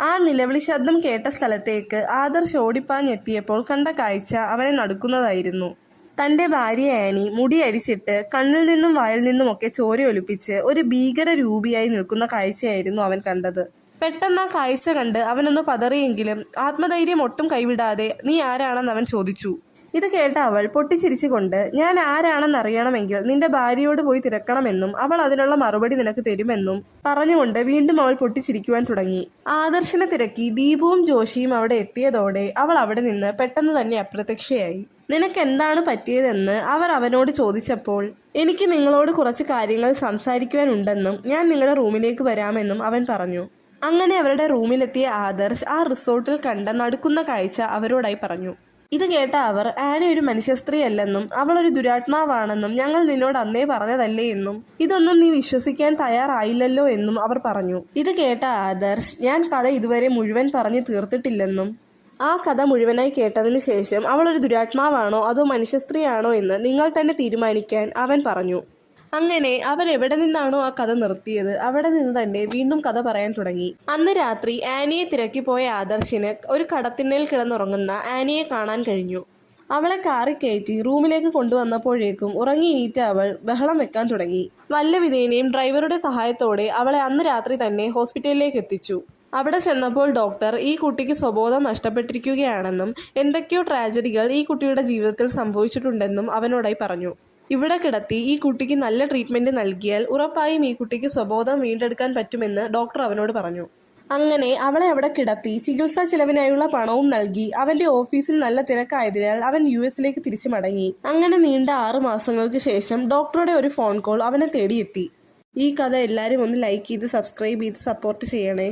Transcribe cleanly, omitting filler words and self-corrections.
ആ നിലവിളി ശബ്ദം കേട്ട സ്ഥലത്തേക്ക് ആദർശ് ഓടിപ്പാഞ്ഞെത്തിയപ്പോൾ കണ്ട കാഴ്ച അവനെ നടുക്കുന്നതായിരുന്നു. തൻ്റെ ഭാര്യ ആനി മുടിയടിച്ചിട്ട് കണ്ണിൽ നിന്നും വായിൽ നിന്നുമൊക്കെ ചോരയൊലിപ്പിച്ച് ഒരു ഭീകര രൂപിയായി നിൽക്കുന്ന കാഴ്ചയായിരുന്നു അവൻ കണ്ടത്. പെട്ടെന്ന് ആ കാഴ്ച കണ്ട് അവനൊന്ന് പതറിയെങ്കിലും ആത്മധൈര്യം ഒട്ടും കൈവിടാതെ "നീ ആരാണെന്ന്?" അവൻ ചോദിച്ചു. ഇത് കേട്ട അവൾ പൊട്ടിച്ചിരിച്ചുകൊണ്ട് "ഞാൻ ആരാണെന്നറിയണമെങ്കിൽ നിന്റെ ഭാര്യയോട് പോയി തിരക്കണമെന്നും അവൾ അതിനുള്ള മറുപടി നിനക്ക് തരുമെന്നും" പറഞ്ഞുകൊണ്ട് വീണ്ടും അവൾ പൊട്ടിച്ചിരിക്കുവാൻ തുടങ്ങി. ആദർശിനെ തിരക്കി ദീപുവും ജോഷിയും അവിടെ എത്തിയതോടെ അവൾ അവിടെ നിന്ന് പെട്ടെന്ന് തന്നെ അപ്രത്യക്ഷയായി. "നിനക്കെന്താണ് പറ്റിയതെന്ന്?" അവർ അവനോട് ചോദിച്ചപ്പോൾ "എനിക്ക് നിങ്ങളോട് കുറച്ച് കാര്യങ്ങൾ സംസാരിക്കുവാനുണ്ടെന്നും ഞാൻ നിങ്ങളുടെ റൂമിലേക്ക് വരാമെന്നും" അവൻ പറഞ്ഞു. അങ്ങനെ അവരുടെ റൂമിലെത്തിയ ആദർശ് ആ റിസോർട്ടിൽ കണ്ട നടുക്കുന്ന കാഴ്ച അവരോടായി പറഞ്ഞു. ഇത് കേട്ട അവർ "ആനി ഒരു മനുഷ്യ സ്ത്രീ അല്ലെന്നും അവളൊരു ദുരാത്മാവാണെന്നും ഞങ്ങൾ നിന്നോട് അന്നേ പറഞ്ഞതല്ലേ എന്നും ഇതൊന്നും നീ വിശ്വസിക്കാൻ തയ്യാറായില്ലല്ലോ എന്നും അവർ പറഞ്ഞു. ഇത് കേട്ട ആദർശ് "ഞാൻ കഥ ഇതുവരെ മുഴുവൻ പറഞ്ഞു തീർത്തിട്ടില്ലെന്നും ആ കഥ മുഴുവനായി കേട്ടതിന് ശേഷം അവളൊരു ദുരാത്മാവാണോ അതോ മനുഷ്യ സ്ത്രീയാണോ എന്ന് നിങ്ങൾ തന്നെ തീരുമാനിക്കാൻ" അവൻ പറഞ്ഞു. അങ്ങനെ അവൻ എവിടെ നിന്നാണോ ആ കഥ നിർത്തിയത് അവിടെ നിന്ന് തന്നെ വീണ്ടും കഥ പറയാൻ തുടങ്ങി. അന്ന് രാത്രി ആനിയെ തിരക്കിപ്പോയ ആദർശിന് ഒരു കടത്തിണ്ണയിൽ കിടന്നുറങ്ങുന്ന ആനിയെ കാണാൻ കഴിഞ്ഞു. അവളെ കാറി കയറ്റി റൂമിലേക്ക് കൊണ്ടുവന്നപ്പോഴേക്കും ഉറങ്ങിയെണീറ്റ അവൾ ബഹളം വെക്കാൻ തുടങ്ങി. വല്ല വിധേനയും ഡ്രൈവറുടെ സഹായത്തോടെ അവളെ അന്ന് രാത്രി തന്നെ ഹോസ്പിറ്റലിലേക്ക് എത്തിച്ചു. അവിടെ ചെന്നപ്പോൾ ഡോക്ടർ ഈ കുട്ടിക്ക് സ്വബോധം നഷ്ടപ്പെട്ടിരിക്കുകയാണെന്നും എന്തൊക്കെയോ ട്രാജഡികൾ ഈ കുട്ടിയുടെ ജീവിതത്തിൽ സംഭവിച്ചിട്ടുണ്ടെന്നും അവനോടായി പറഞ്ഞു. ഇവിടെ കിടത്തി ഈ കുട്ടിക്ക് നല്ല ട്രീറ്റ്മെൻറ്റ് നൽകിയാൽ ഉറപ്പായും ഈ കുട്ടിക്ക് സ്വബോധം വീണ്ടെടുക്കാൻ പറ്റുമെന്ന് ഡോക്ടർ അവനോട് പറഞ്ഞു. അങ്ങനെ അവളെ അവിടെ കിടത്തി ചികിത്സാ ചിലവിനായുള്ള പണവും നൽകി. അവൻ്റെ ഓഫീസിൽ നല്ല തിരക്കായതിനാൽ അവൻ US-ലേക്ക് തിരിച്ചു മടങ്ങി. അങ്ങനെ നീണ്ട 6 മാസങ്ങൾക്ക് ശേഷം ഡോക്ടറുടെ ഒരു ഫോൺ കോൾ അവനെ തേടിയെത്തി. ഈ കഥ എല്ലാവരും ഒന്ന് ലൈക്ക് ചെയ്ത് സബ്സ്ക്രൈബ് ചെയ്ത് സപ്പോർട്ട് ചെയ്യണേ.